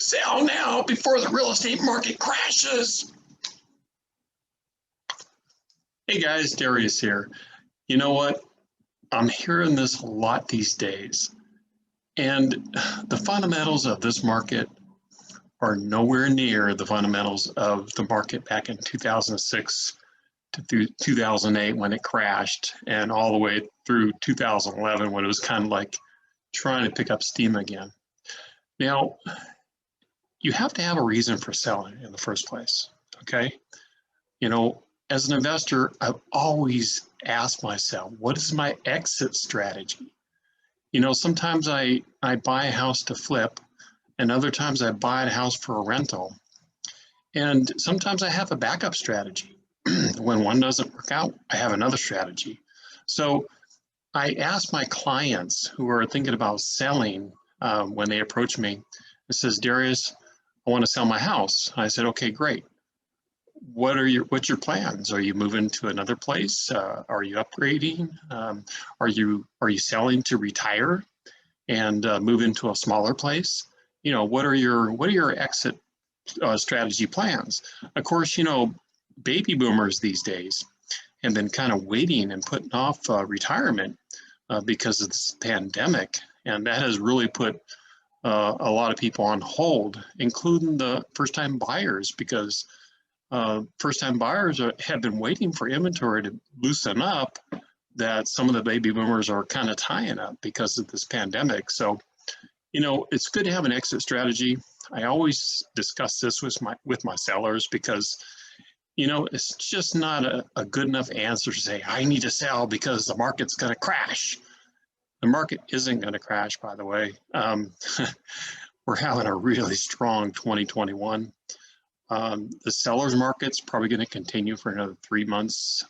Sell now before the real estate market crashes. Hey guys, Darius here. You know what? I'm hearing this a lot these days. And the fundamentals of this market are nowhere near the fundamentals of the market back in 2006 to 2008 when it crashed, and all the way through 2011 when it was kind of like trying to pick up steam again. Now, you have to have a reason for selling in the first place, okay? You know, as an investor, I've always asked myself, what is my exit strategy? You know, sometimes I buy a house to flip, and other times I buy a house for a rental. And sometimes I have a backup strategy. When one doesn't work out, I have another strategy. So I ask my clients who are thinking about selling when they approach me, it says, Darius, I want to sell my house. I said, okay, great. What's your plans? Are you moving to another place? Are you upgrading? Are you selling to retire and move into a smaller place? You know, what are your exit strategy plans? Of course, you know, baby boomers these days have been kind of waiting and putting off retirement because of this pandemic, and that has really put a lot of people on hold, including the first-time buyers, because first-time buyers have been waiting for inventory to loosen up that some of the baby boomers are kind of tying up because of this pandemic. So, you know, it's good to have an exit strategy. I always discuss this with my sellers because, you know, it's just not a good enough answer to say, I need to sell because the market's going to crash. The market isn't going to crash, by the way. We're having a really strong 2021. The seller's market's probably going to continue for another 3 months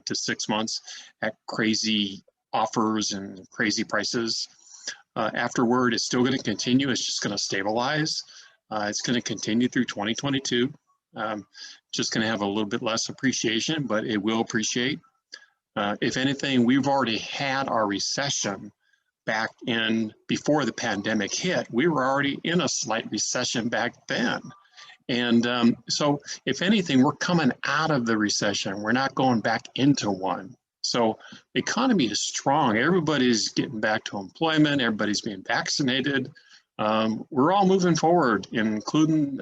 to 6 months at crazy offers and crazy prices. Afterward, it's still going to continue. It's just going to stabilize. It's going to continue through 2022. Just going to have a little bit less appreciation, but it will appreciate. If anything, we've already had our recession back in before the pandemic hit. We were already in a slight recession back then. And so if anything, we're coming out of the recession. We're not going back into one. So the economy is strong. Everybody's getting back to employment. Everybody's being vaccinated. We're all moving forward, including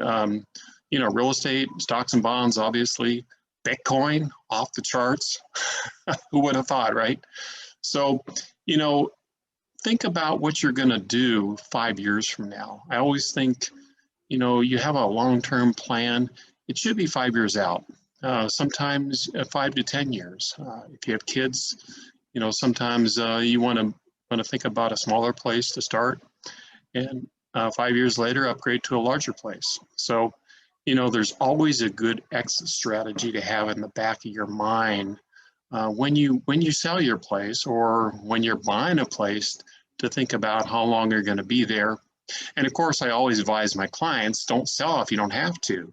you know, real estate, stocks and bonds, obviously, Bitcoin off the charts. Who would have thought, right? So, you know, think about what you're going to do 5 years from now. I always think, you know, you have a long-term plan. It should be 5 years out. Sometimes 5 to 10 years. If you have kids, you know, sometimes you want to think about a smaller place to start, and 5 years later, upgrade to a larger place. So, you know, there's always a good exit strategy to have in the back of your mind when you sell your place or when you're buying a place, to think about how long you're going to be there. And of course, I always advise my clients, don't sell if you don't have to.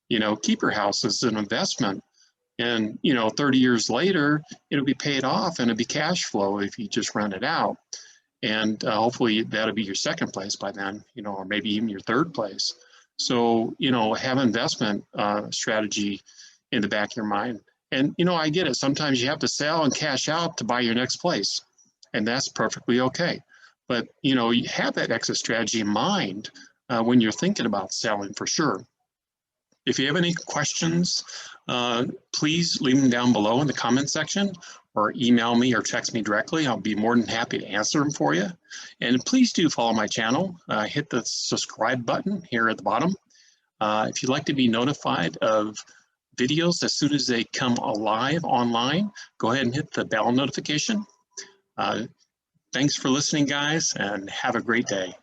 You know, keep your house as an investment. And, you know, 30 years later, it'll be paid off and it'll be cash flow if you just rent it out. And hopefully that'll be your second place by then, you know, or maybe even your third place. So, you know, have investment strategy in the back of your mind. And, you know, I get it. Sometimes you have to sell and cash out to buy your next place. And that's perfectly okay. But, you know, you have that exit strategy in mind when you're thinking about selling, for sure. If you have any questions, please leave them down below in the comment section, or email me or text me directly. I'll be more than happy to answer them for you. And please do follow my channel. Hit the subscribe button here at the bottom. If you'd like to be notified of videos as soon as they come alive online, go ahead and hit the bell notification. Thanks for listening, guys, and have a great day.